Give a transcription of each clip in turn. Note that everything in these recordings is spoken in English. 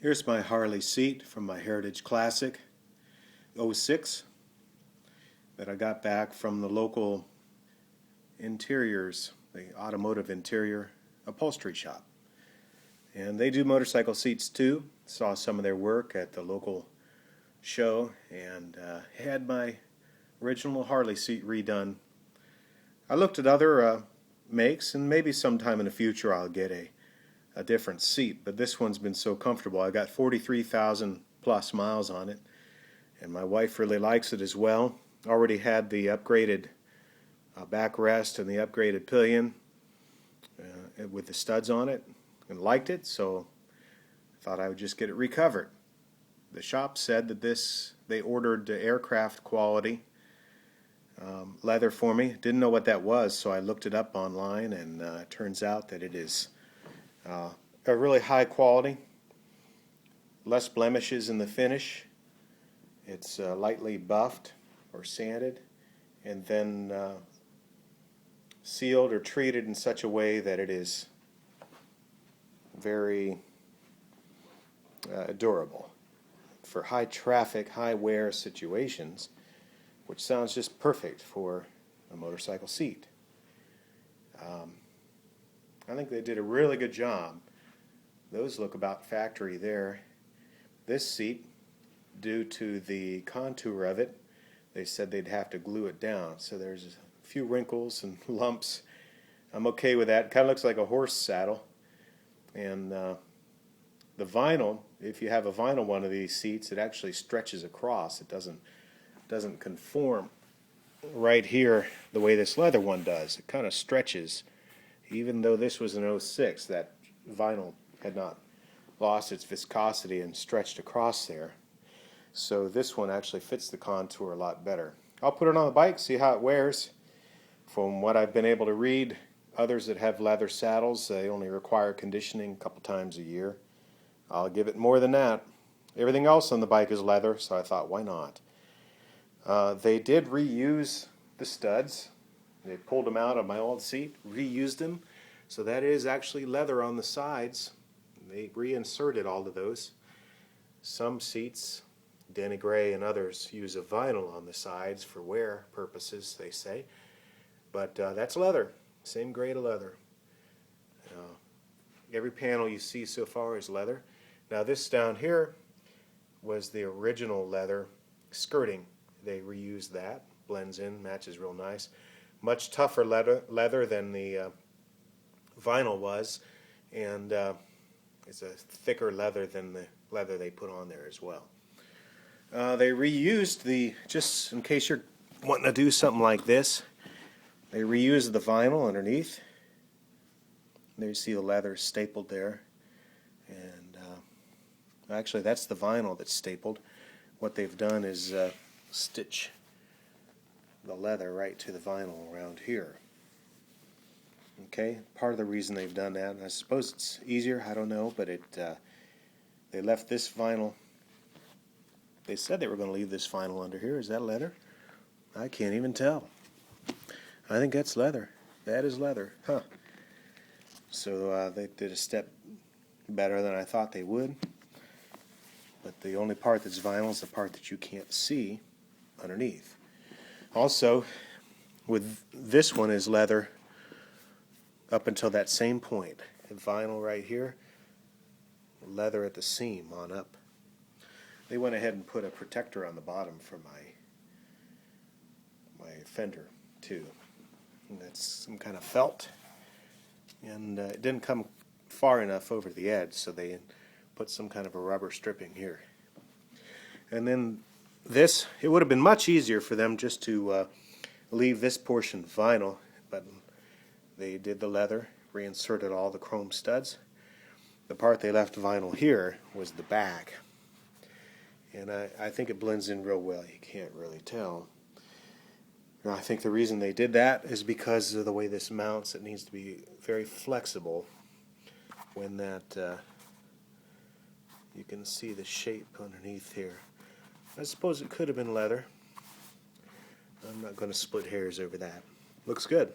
Here's my Harley seat from my Heritage Classic '06 that I got back from the local interiors, the automotive interior upholstery shop. And they do motorcycle seats too. Saw some of their work at the local show and had my original Harley seat redone. I looked at other makes, and maybe sometime in the future I'll get a different seat, but this one's been so comfortable. I got 43,000 plus miles on it, and my wife really likes it as well. Already had the upgraded backrest and the upgraded pillion with the studs on it, and liked it, so I thought I would just get it recovered. The shop said that they ordered aircraft quality leather for me. Didn't know what that was, so I looked it up online, and it turns out that it is a really high quality, less blemishes in the finish. It's lightly buffed or sanded and then sealed or treated in such a way that it is very durable for high traffic, high wear situations, which sounds just perfect for a motorcycle seat. I think they did a really good job. Those look about factory there. This seat, due to the contour of it, they said they'd have to glue it down, so there's a few wrinkles and lumps. I'm okay with that. Kind of looks like a horse saddle. And the vinyl, if you have a vinyl one of these seats, it actually stretches across. It doesn't conform right here the way this leather one does. It kind of stretches. Even though this was an '06, that vinyl had not lost its viscosity and stretched across there. So this one actually fits the contour a lot better. I'll put it on the bike, see how it wears. From what I've been able to read, others that have leather saddles, they only require conditioning a couple times a year. I'll give it more than that. Everything else on the bike is leather, so I thought, why not? They did reuse the studs. They pulled them out of my old seat, reused them. So that is actually leather on the sides. They reinserted all of those. Some seats, Denny Gray and others, use a vinyl on the sides for wear purposes, they say. But that's leather, same grade of leather. Every panel you see so far is leather. Now this down here was the original leather skirting. They reused that, blends in, matches real nice. Much tougher leather than the vinyl was, and it's a thicker leather than the leather they put on there as well. They reused just in case you're wanting to do something like this, they reused the vinyl underneath. There you see the leather stapled there, and actually that's the vinyl that's stapled. What they've done is stitch the leather right to the vinyl around here. Okay, part of the reason they've done that, and I suppose it's easier, I don't know, but they left this vinyl. They said they were going to leave this vinyl under here. Is that leather? I can't even tell. I think that's leather. That is leather. Huh. So they did a step better than I thought they would. But the only part that's vinyl is the part that you can't see underneath. Also, with this one is leather up until that same point. The vinyl right here, leather at the seam on up. They went ahead and put a protector on the bottom for my fender too. And that's some kind of felt, and it didn't come far enough over the edge, so they put some kind of a rubber stripping here. And then this, it would have been much easier for them just to leave this portion vinyl, but they did the leather, reinserted all the chrome studs. The part they left vinyl here was the back, and I think it blends in real well. You can't really tell. Now, I think the reason they did that is because of the way this mounts. It needs to be very flexible when that you can see the shape underneath here. I suppose it could have been leather. I'm not going to split hairs over that. Looks good.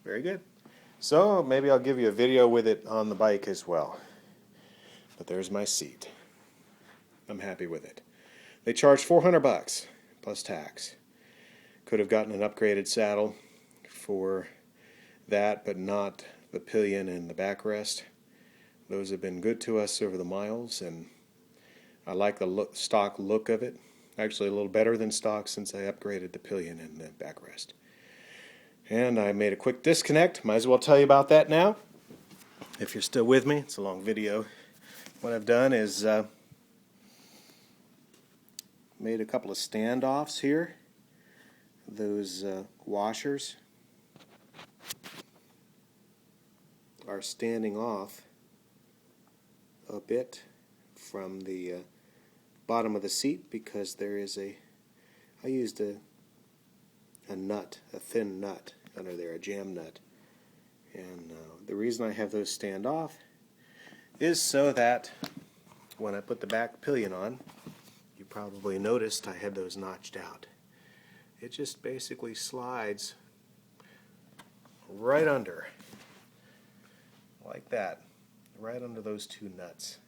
Very good. So maybe I'll give you a video with it on the bike as well. But there's my seat. I'm happy with it. They charged $400 plus tax. Could have gotten an upgraded saddle for that, but not the pillion and the backrest. Those have been good to us over the miles, and I like the stock look of it. Actually a little better than stock since I upgraded the pillion and the backrest. And I made a quick disconnect. Might as well tell you about that now. If you're still with me, it's a long video. What I've done is made a couple of standoffs here. Those washers are standing off a bit from the bottom of the seat because there is I used a nut, a thin nut under there, a jam nut. And the reason I have those stand off is so that when I put the back pillion on, you probably noticed I had those notched out. It just basically slides right under, like that, right under those two nuts.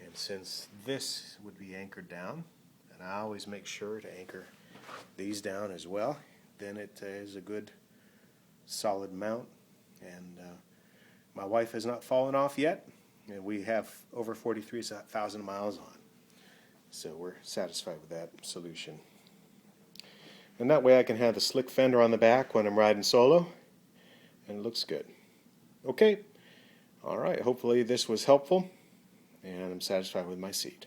And since this would be anchored down, and I always make sure to anchor these down as well, then it is a good solid mount. And my wife has not fallen off yet, and we have over 43,000 miles on. So we're satisfied with that solution. And that way I can have the slick fender on the back when I'm riding solo, and it looks good. Okay, alright, hopefully this was helpful, and I'm satisfied with my seat.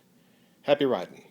Happy riding.